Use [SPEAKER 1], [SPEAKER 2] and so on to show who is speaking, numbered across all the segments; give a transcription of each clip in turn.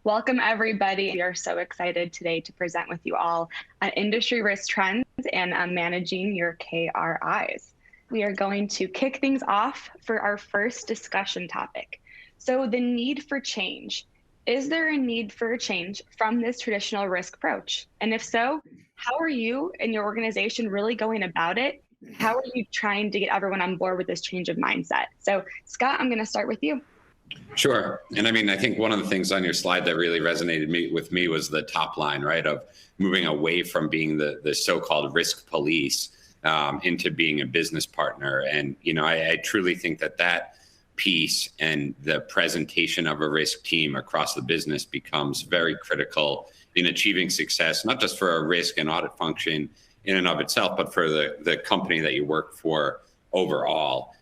[SPEAKER 1] Welcome, everybody. We are so excited today to present with you all on industry risk trends and managing your KRIs. We are going to kick things off for our first discussion topic. So the need for change. Is there a need for a change from this traditional risk approach? And if so, how are you and your organization really going about it? How are you trying to get everyone on board with this change of mindset? So Scott, I'm going to start with you.
[SPEAKER 2] Sure. And I mean, I think one of the things on your slide that really resonated with me was the top line, right, of moving away from being the so-called risk police into being a business partner. And, you know, I truly think that piece and the presentation of a risk team across the business becomes very critical in achieving success, not just for a risk and audit function in and of itself, but for the company that you work for overall.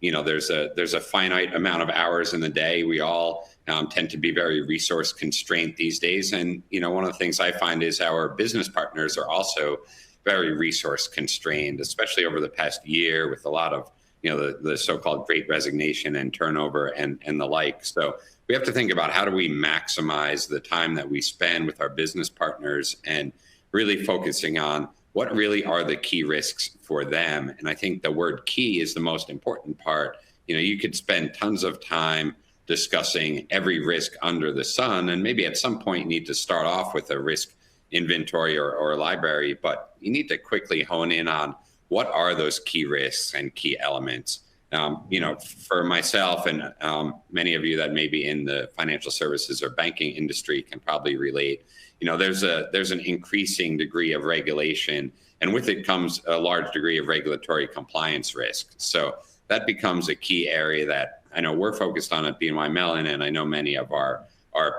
[SPEAKER 2] You know, there's a finite amount of hours in the day. We all tend to be very resource constrained these days. And, you know, one of the things I find is our business partners are also very resource constrained, especially over the past year with a lot of, you know, the so-called great resignation and turnover and the like. So we have to think about how do we maximize the time that we spend with our business partners and really focusing on what really are the key risks for them. And I think the word key is the most important part. You know, you could spend tons of time discussing every risk under the sun, and maybe at some point you need to start off with a risk inventory or a library, but you need to quickly hone in on what are those key risks and key elements. You know, for myself and many of you that may be in the financial services or banking industry can probably relate. You know, there's an increasing degree of regulation, and with it comes a large degree of regulatory compliance risk. So that becomes a key area that I know we're focused on at BNY Mellon, and I know many of our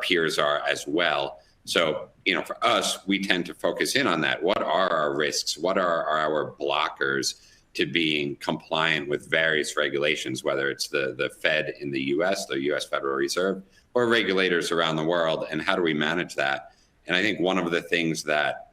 [SPEAKER 2] peers are as well. So, you know, for us, we tend to focus in on that. What are our risks? What are our blockers to being compliant with various regulations, whether it's the Fed in the US, the US Federal Reserve, or regulators around the world, and how do we manage that? And I think one of the things that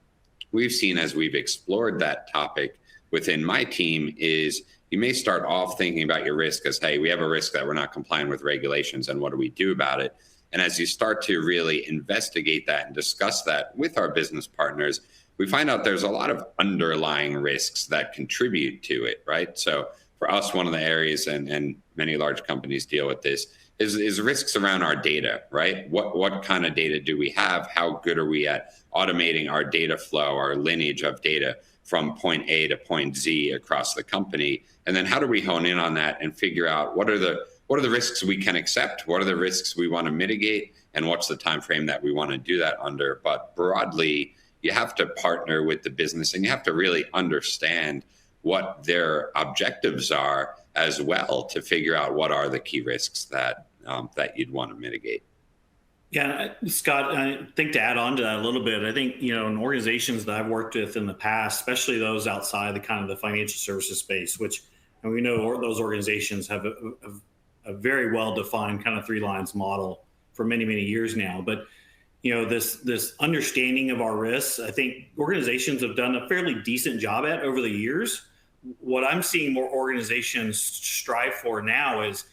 [SPEAKER 2] we've seen as we've explored that topic within my team is you may start off thinking about your risk as, hey, we have a risk that we're not complying with regulations, and what do we do about it? And as you start to really investigate that and discuss that with our business partners, we find out there's a lot of underlying risks that contribute to it, right? So for us, one of the areas, and many large companies deal with this, is risks around our data, right? What kind of data do we have? How good are we at automating our data flow, our lineage of data from point A to point Z across the company? And then how do we hone in on that and figure out what are the risks we can accept? What are the risks we want to mitigate? And what's the time frame that we want to do that under? But broadly, you have to partner with the business and you have to really understand what their objectives are as well to figure out what are the key risks that you'd want to mitigate.
[SPEAKER 3] Yeah, Scott, I think to add on to that a little bit, I think, you know, in organizations that I've worked with in the past, especially those outside the kind of the financial services space, which, and we know those organizations have a very well-defined kind of 3 lines model for many, many years now. But, you know, this understanding of our risks, I think organizations have done a fairly decent job at over the years. What I'm seeing more organizations strive for now is,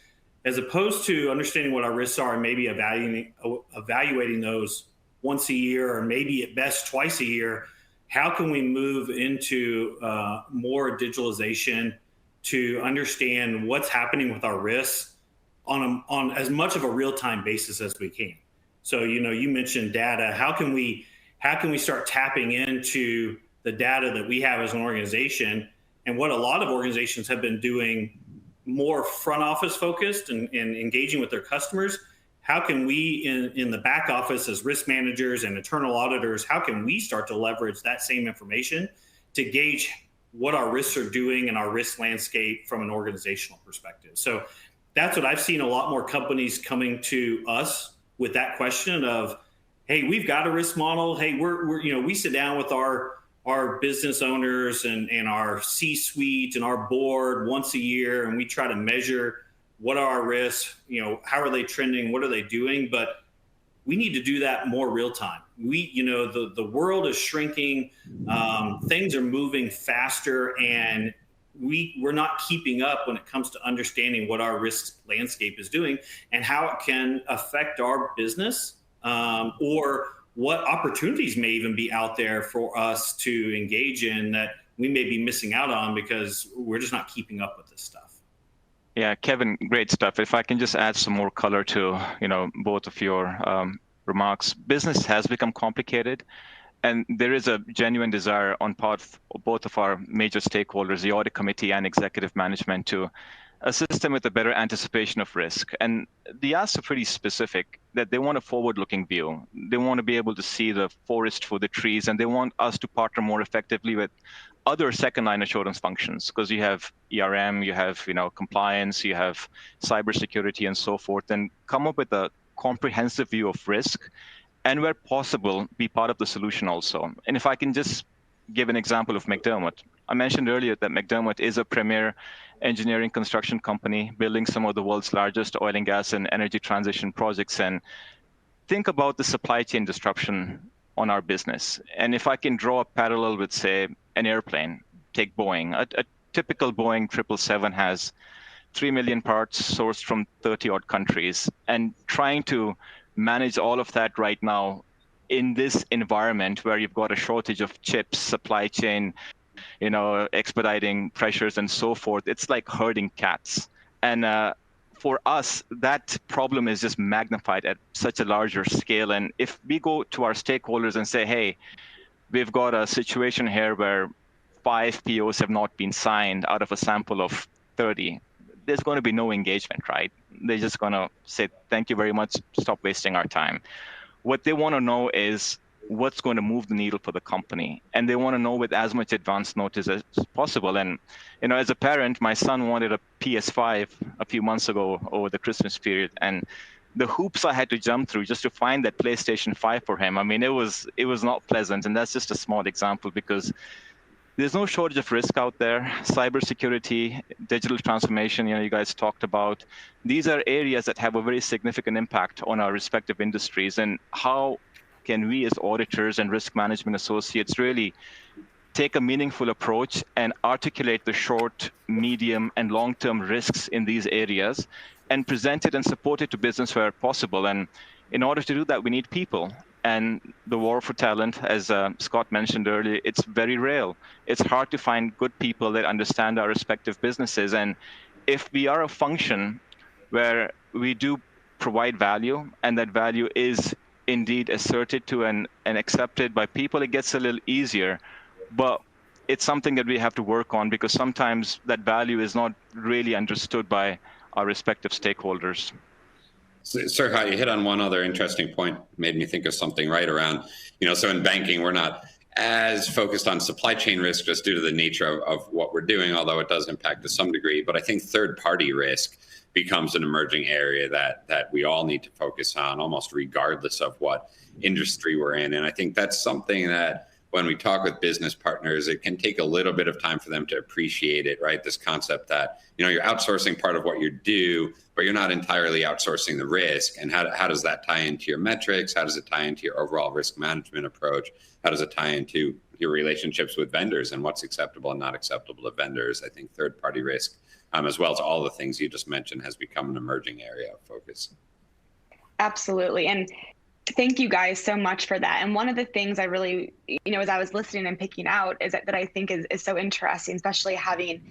[SPEAKER 3] as opposed to understanding what our risks are and maybe evaluating those once a year or maybe at best twice a year, how can we move into more digitalization to understand what's happening with our risks on as much of a real-time basis as we can? So, you know, you mentioned data. How can we start tapping into the data that we have as an organization? And what a lot of organizations have been doing more front office focused and engaging with their customers. How can we in the back office as risk managers and internal auditors, how can we start to leverage that same information to gauge what our risks are doing and our risk landscape from an organizational perspective? So that's what I've seen a lot more companies coming to us with that question of, hey, we've got a risk model. Hey, we're you know, we sit down with our business owners and our C-suite and our board once a year, and we try to measure what are our risks, you know, how are they trending, what are they doing, but we need to do that more real time. You know, the world is shrinking, things are moving faster, and we're not keeping up when it comes to understanding what our risk landscape is doing and how it can affect our business or what opportunities may even be out there for us to engage in that we may be missing out on because we're just not keeping up with this stuff.
[SPEAKER 4] Yeah, Kevin, great stuff. If I can just add some more color to, both of your remarks. Business has become complicated, and there is a genuine desire on part of both of our major stakeholders, the audit committee and executive management, to assist them with a better anticipation of risk. And the asks are pretty specific, that they want a forward-looking view. They want to be able to see the forest for the trees, and they want us to partner more effectively with other second-line assurance functions, because you have ERM, you have compliance, you have cybersecurity, and so forth, and come up with a comprehensive view of risk, and where possible, be part of the solution also. And if I can just give an example of McDermott. I mentioned earlier that McDermott is a premier engineering construction company building some of the world's largest oil and gas and energy transition projects. And think about the supply chain disruption on our business. And if I can draw a parallel with, say, an airplane, take Boeing. A typical Boeing 777 has 3 million parts sourced from 30 odd countries, and trying to manage all of that right now in this environment where you've got a shortage of chips, supply chain, expediting pressures and so forth, it's like herding cats. And for us, that problem is just magnified at such a larger scale. And if we go to our stakeholders and say, hey, we've got a situation here where 5 POs have not been signed out of a sample of 30, there's going to be no engagement, right? They're just going to say, thank you very much, stop wasting our time. What they want to know is what's going to move the needle for the company. And they want to know with as much advance notice as possible. And, as a parent, my son wanted a PS5 a few months ago over the Christmas period. And the hoops I had to jump through just to find that PlayStation 5 for him, I mean, it was not pleasant. And that's just a small example, because there's no shortage of risk out there. Cybersecurity, digital transformation, you guys talked about. These are areas that have a very significant impact on our respective industries. And how can we as auditors and risk management associates really take a meaningful approach and articulate the short, medium, and long-term risks in these areas and present it and support it to business where possible? And in order to do that, we need people. And the war for talent, as Scott mentioned earlier, it's very real. It's hard to find good people that understand our respective businesses. And if we are a function where we do provide value, and that value is indeed asserted to and accepted by people, it gets a little easier. But it's something that we have to work on, because sometimes that value is not really understood by our respective stakeholders.
[SPEAKER 2] Serhat, you hit on one other interesting point, made me think of something right around, so in banking, we're not as focused on supply chain risk just due to the nature of what we're doing, although it does impact to some degree. But I think third-party risk becomes an emerging area that we all need to focus on, almost regardless of what industry we're in. And I think that's something that when we talk with business partners, it can take a little bit of time for them to appreciate it, right? This concept that, you're outsourcing part of what you do, but you're not entirely outsourcing the risk. And how does that tie into your metrics? How does it tie into your overall risk management approach? How does it tie into your relationships with vendors and what's acceptable and not acceptable to vendors? I think third-party risk, as well as all the things you just mentioned, has become an emerging area of focus.
[SPEAKER 1] Absolutely. And thank you guys so much for that. And one of the things I really, as I was listening and picking out is that I think is so interesting, especially having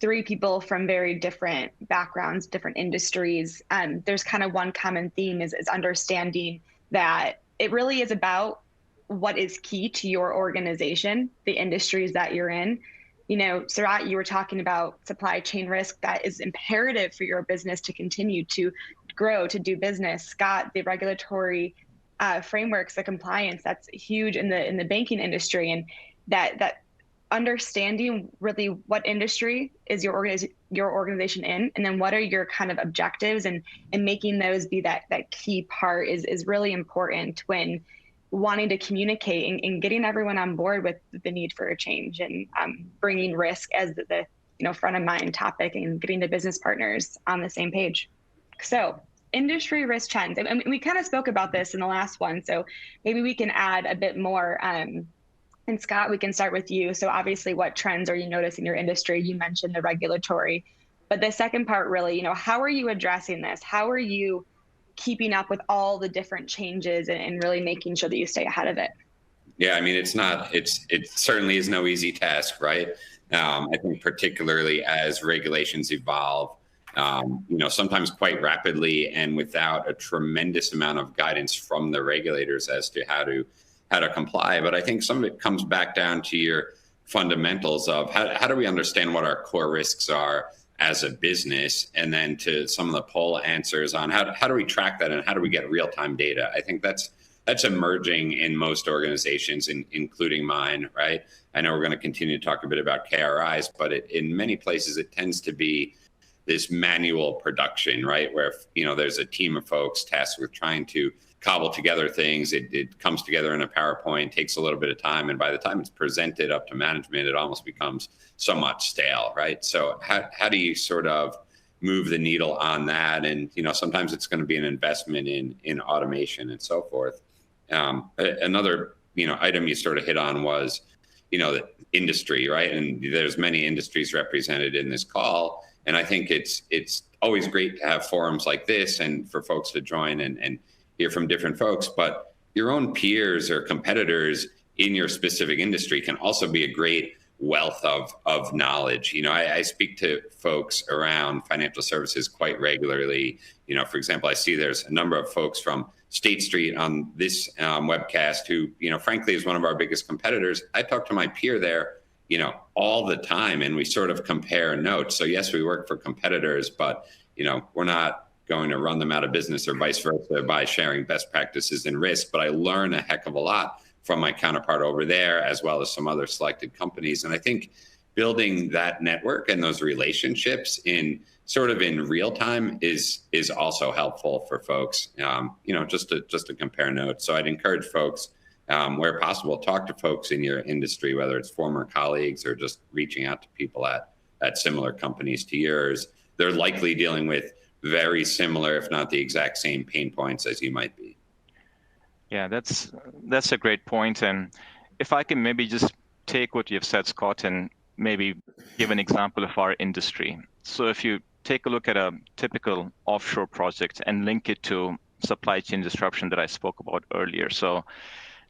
[SPEAKER 1] 3 people from very different backgrounds, different industries. There's kind of one common theme is understanding that it really is about what is key to your organization, the industries that you're in. Serhat, you were talking about supply chain risk that is imperative for your business to continue to grow, to do business. Scott, the regulatory frameworks, the compliance, that's huge in the banking industry. And that understanding really what industry is your organization in, and then what are your kind of objectives, and making those be that key part is really important when wanting to communicate and getting everyone on board with the need for a change, and bringing risk as the front of mind topic, and getting the business partners on the same page. So industry risk trends, and we kind of spoke about this in the last one, so maybe we can add a bit more. And Scott, we can start with you. So obviously, what trends are you noticing in your industry? You mentioned the regulatory, but the second part really, how are you addressing this? How are you keeping up with all the different changes and really making sure that you stay ahead of it?
[SPEAKER 2] Yeah, I mean, it certainly is no easy task, right? I think particularly as regulations evolve, sometimes quite rapidly and without a tremendous amount of guidance from the regulators as to how to comply. But I think some of it comes back down to your fundamentals of how do we understand what our core risks are as a business, and then to some of the poll answers on how do we track that and how do we get real-time data. I think that's emerging in most organizations, including mine, right? I know we're going to continue to talk a bit about KRIs, but in many places it tends to be this manual production, right? Where there's a team of folks tasked with trying to cobble together things. It comes together in a PowerPoint, takes a little bit of time, and by the time it's presented up to management, it almost becomes somewhat stale, right? So how do you sort of move the needle on that? And sometimes it's going to be an investment in automation and so forth. Another item you sort of hit on was the industry, right? And there's many industries represented in this call, and I think it's always great to have forums like this and for folks to join and hear from different folks. But your own peers or competitors in your specific industry can also be a great wealth of knowledge. I speak to folks around financial services quite regularly. For example, I see there's a number of folks from State Street on this webcast who, frankly, is one of our biggest competitors. I talk to my peer there, all the time, and we sort of compare notes. So yes, we work for competitors, but, we're not going to run them out of business or vice versa by sharing best practices and risk. But I learn a heck of a lot from my counterpart over there, as well as some other selected companies. And I think building that network and those relationships in real time is also helpful for folks, just to compare notes. So I'd encourage folks, where possible, talk to folks in your industry, whether it's former colleagues or just reaching out to people at similar companies to yours. They're likely dealing with very similar, if not the exact same pain points as you might be.
[SPEAKER 4] Yeah, that's a great point. And if I can maybe just take what you've said, Scott, and maybe give an example of our industry. So if you take a look at a typical offshore project and link it to supply chain disruption that I spoke about earlier. So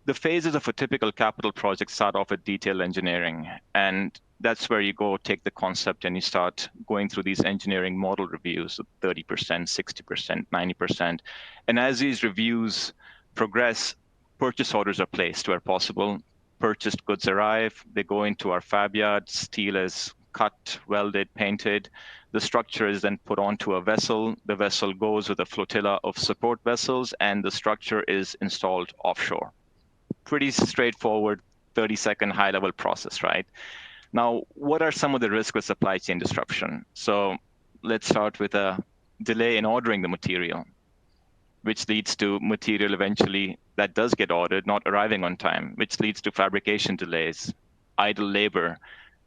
[SPEAKER 4] the phases of a typical capital project start off with detailed engineering. And that's where you go take the concept and you start going through these engineering model reviews of 30%, 60%, 90%. And as these reviews progress, purchase orders are placed where possible. Purchased goods arrive, they go into our fab yard, steel is cut, welded, painted. The structure is then put onto a vessel. The vessel goes with a flotilla of support vessels, and the structure is installed offshore. Pretty straightforward, 30-second high-level process, right? Now, what are some of the risks with supply chain disruption? So let's start with a delay in ordering the material, which leads to material eventually that does get ordered, not arriving on time, which leads to fabrication delays, idle labor.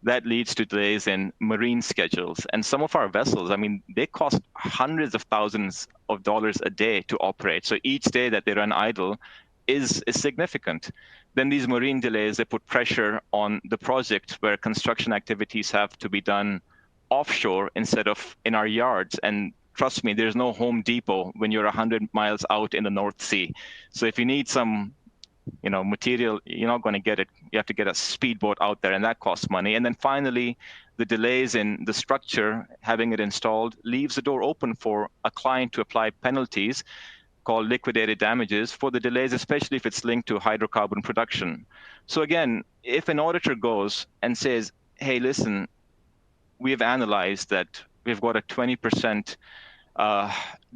[SPEAKER 4] That leads to delays in marine schedules. And some of our vessels, they cost hundreds of thousands of dollars a day to operate. So each day that they run idle is significant. Then these marine delays, they put pressure on the project where construction activities have to be done offshore instead of in our yards. And trust me, there's no Home Depot when you're 100 miles out in the North Sea. So if you need some material, you're not going to get it. You have to get a speedboat out there, and that costs money. And then finally, the delays in the structure, having it installed, leaves the door open for a client to apply penalties called liquidated damages for the delays, especially if it's linked to hydrocarbon production. So again, if an auditor goes and says, hey, listen, we've analyzed that we've got a 20%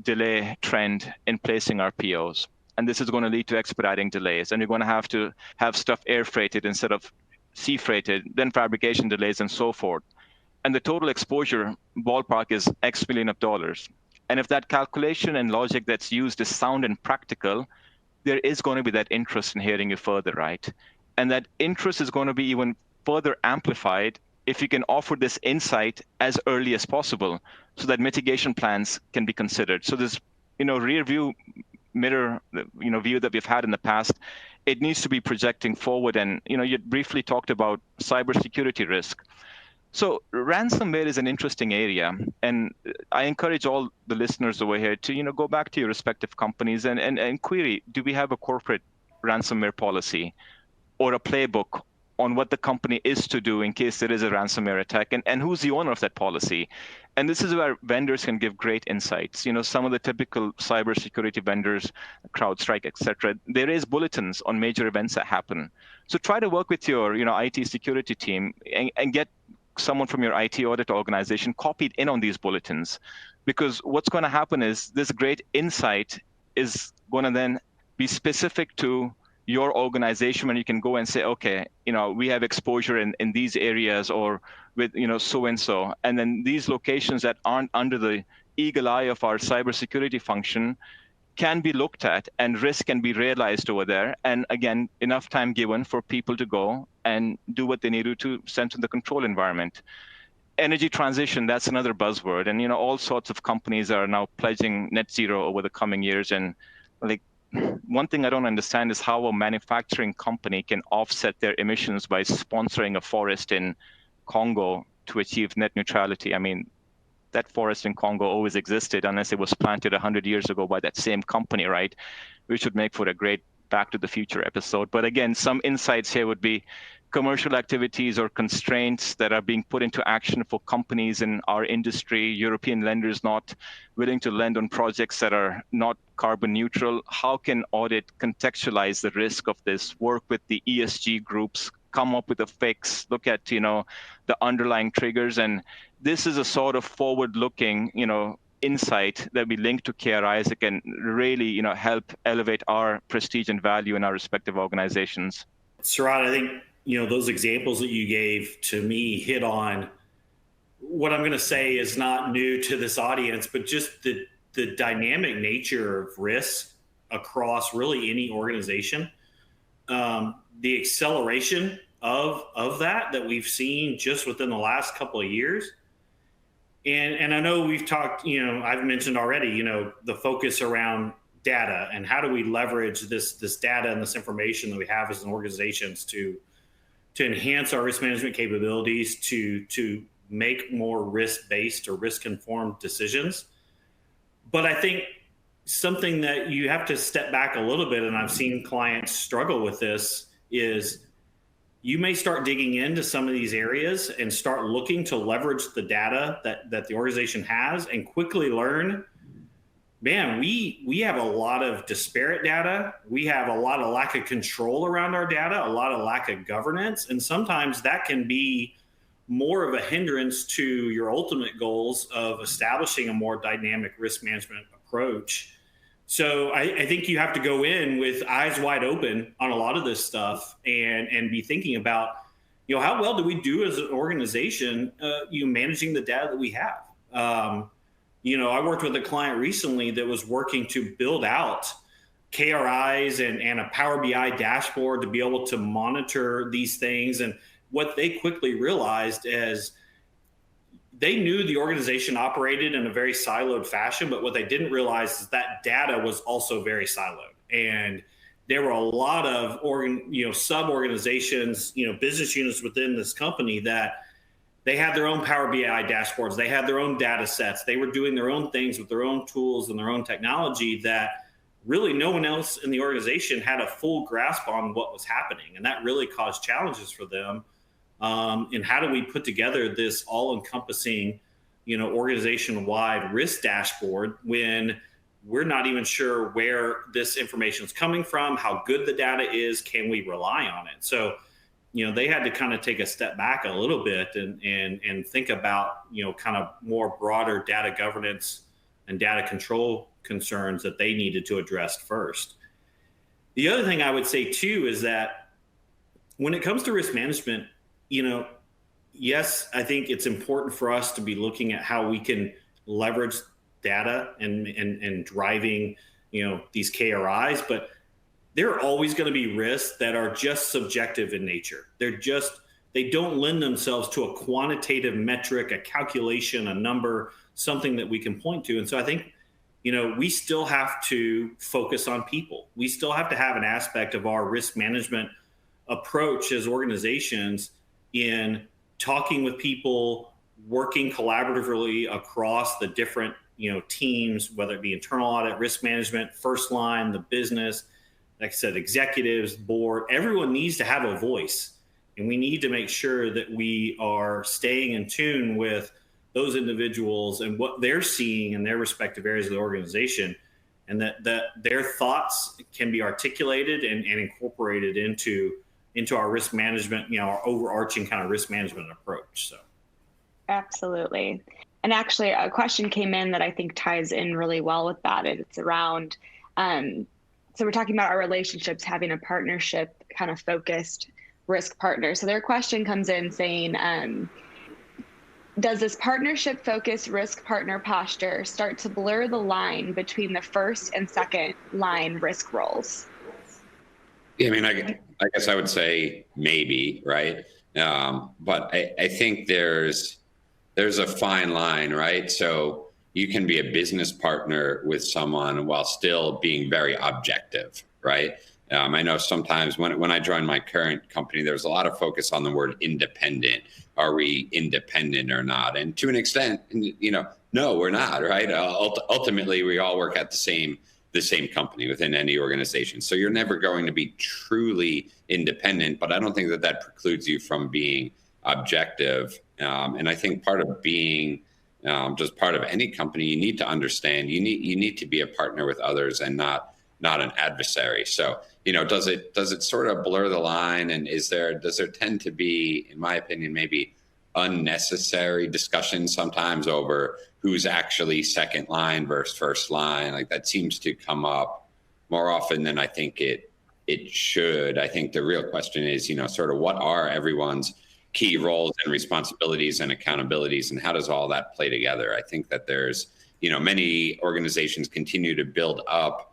[SPEAKER 4] delay trend in placing our POs, and this is going to lead to expediting delays, and you're going to have stuff air freighted instead of sea freighted, then fabrication delays and so forth. And the total exposure ballpark is X million of dollars. And if that calculation and logic that's used is sound and practical, there is going to be that interest in hearing you further, right? And that interest is going to be even further amplified if you can offer this insight as early as possible so that mitigation plans can be considered. So this, rear view mirror, view that we've had in the past, it needs to be projecting forward. And, you briefly talked about cybersecurity risk. So ransomware is an interesting area, and I encourage all the listeners over here to, go back to your respective companies and query, do we have a corporate ransomware policy or a playbook on what the company is to do in case there is a ransomware attack, and who's the owner of that policy? And this is where vendors can give great insights. Some of the typical cybersecurity vendors, CrowdStrike, et cetera, there is bulletins on major events that happen. So try to work with your, IT security team and get someone from your IT audit organization copied in on these bulletins, because what's going to happen is this great insight is going to then be specific to your organization, when you can go and say, okay, we have exposure in these areas, or with, so and so, and then these locations that aren't under the eagle eye of our cybersecurity function can be looked at, and risk can be realized over there. And again, enough time given for people to go and do what they need to strengthen the control environment. Energy transition, that's another buzzword. And, all sorts of companies are now pledging net zero over the coming years. And like, one thing I don't understand is how a manufacturing company can offset their emissions by sponsoring a forest in Congo to achieve net neutrality. I mean, that forest in Congo always existed unless it was planted 100 years ago by that same company, right? Which would make for a great Back to the Future episode. But again, some insights here would be commercial activities or constraints that are being put into action for companies in our industry, European lenders not willing to lend on projects that are not carbon neutral. How can audit contextualize the risk of this, work with the ESG groups, come up with a fix, look at, the underlying triggers? And this is a sort of forward-looking, insight that we link to KRIs that can really, help elevate our prestige and value in our respective organizations.
[SPEAKER 3] Serhat, I think, those examples that you gave to me hit on what I'm going to say is not new to this audience, but just the dynamic nature of risk across really any organization. The acceleration of that we've seen just within the last couple of years. And I know we've talked, I've mentioned already, the focus around data and how do we leverage this data and this information that we have as an organizations to enhance our risk management capabilities, to make more risk-based or risk-informed decisions. But I think something that you have to step back a little bit, and I've seen clients struggle with this, is you may start digging into some of these areas and start looking to leverage the data that the organization has, and quickly learn, man, we have a lot of disparate data. We have a lot of lack of control around our data, a lot of lack of governance. And sometimes that can be more of a hindrance to your ultimate goals of establishing a more dynamic risk management approach. So I think you have to go in with eyes wide open on a lot of this stuff and be thinking about, how well do we do as an organization, managing the data that we have. I worked with a client recently that was working to build out KRIs and a Power BI dashboard to be able to monitor these things. And what they quickly realized is they knew the organization operated in a very siloed fashion, but what they didn't realize is that data was also very siloed. And there were a lot of sub-organizations, business units within this company that they had their own Power BI dashboards. They had their own data sets. They were doing their own things with their own tools and their own technology that really no one else in the organization had a full grasp on what was happening. And that really caused challenges for them. And how do we put together this all-encompassing, organization-wide risk dashboard when we're not even sure where this information is coming from, how good the data is, can we rely on it? So, they had to kind of take a step back a little bit and think about, kind of more broader data governance and data control concerns that they needed to address first. The other thing I would say too is that when it comes to risk management, yes, I think it's important for us to be looking at how we can leverage data and driving, these KRIs, but there are always going to be risks that are just subjective in nature. They don't lend themselves to a quantitative metric, a calculation, a number, something that we can point to. And so I think, we still have to focus on people. We still have to have an aspect of our risk management approach as organizations in talking with people, working collaboratively across the different teams, whether it be internal audit, risk management, first line, the business, like I said, executives, board, everyone needs to have a voice. And we need to make sure that we are staying in tune with those individuals and what they're seeing in their respective areas of the organization, and that their thoughts can be articulated and incorporated into our risk management, our overarching kind of risk management approach. So.
[SPEAKER 1] Absolutely. And actually, a question came in that I think ties in really well with that. It's around, so we're talking about our relationships, having a partnership kind of focused risk partner. So their question comes in saying, does this partnership focused risk partner posture start to blur the line between the first and second line risk roles?
[SPEAKER 2] Yeah, I mean, I guess I would say maybe, right? But I think there's a fine line, right? So you can be a business partner with someone while still being very objective, right? I know sometimes when I joined my current company, there was a lot of focus on the word independent. Are we independent or not? And to an extent, no, we're not, right? Ultimately, we all work at the same company within any organization. So you're never going to be truly independent, but I don't think that precludes you from being objective. And I think part of being just part of any company, you need to understand you need to be a partner with others and not an adversary. So, does it sort of blur the line? And does there tend to be, in my opinion, maybe unnecessary discussion sometimes over who's actually second line versus first line? Like that seems to come up more often than I think it should. I think the real question is, sort of what are everyone's key roles and responsibilities and accountabilities, and how does all that play together? I think that there's, many organizations continue to build up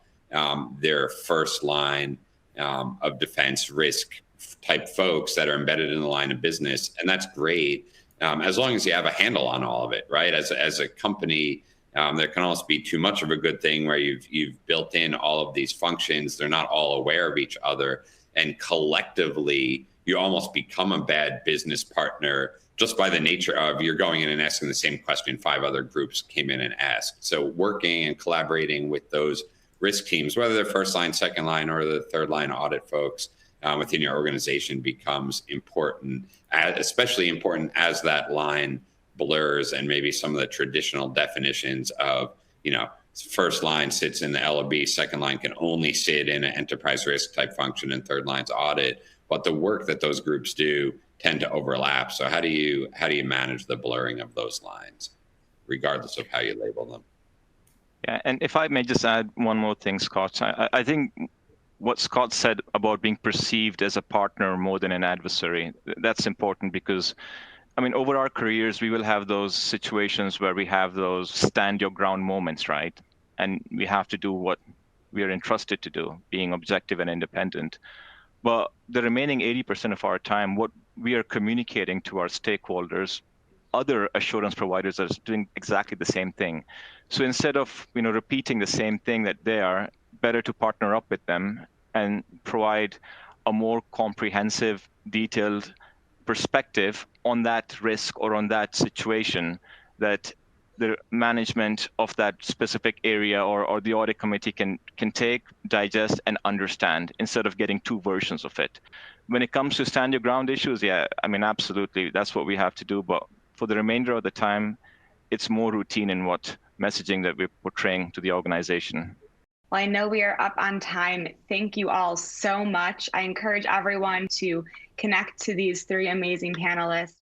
[SPEAKER 2] their first line of defense risk type folks that are embedded in the line of business. And that's great, as long as you have a handle on all of it, right? As a company, there can almost be too much of a good thing where you've built in all of these functions. They're not all aware of each other. And collectively, you almost become a bad business partner just by the nature of you're going in and asking the same question 5 other groups came in and asked. So working and collaborating with those risk teams, whether they're first line, second line, or the third line audit folks within your organization becomes important, especially important as that line blurs and maybe some of the traditional definitions of, first line sits in the L&B, second line can only sit in an enterprise risk type function, and third line's audit. But the work that those groups do tend to overlap. So how do you manage the blurring of those lines, regardless of how you label them?
[SPEAKER 4] Yeah, and if I may just add one more thing, Scott, I think what Scott said about being perceived as a partner more than an adversary, that's important because, over our careers, we will have those situations where we have those stand your ground moments, right? And we have to do what we are entrusted to do, being objective and independent. But the remaining 80% of our time, what we are communicating to our stakeholders, other assurance providers are doing exactly the same thing. So instead of repeating the same thing that they are, better to partner up with them and provide a more comprehensive, detailed perspective on that risk or on that situation that the management of that specific area or the audit committee can take, digest, and understand instead of getting 2 versions of it. When it comes to stand your ground issues, yeah, absolutely, that's what we have to do. But for the remainder of the time, it's more routine in what messaging that we're portraying to the organization.
[SPEAKER 1] Well, I know we are up on time. Thank you all so much. I encourage everyone to connect to these 3 amazing panelists.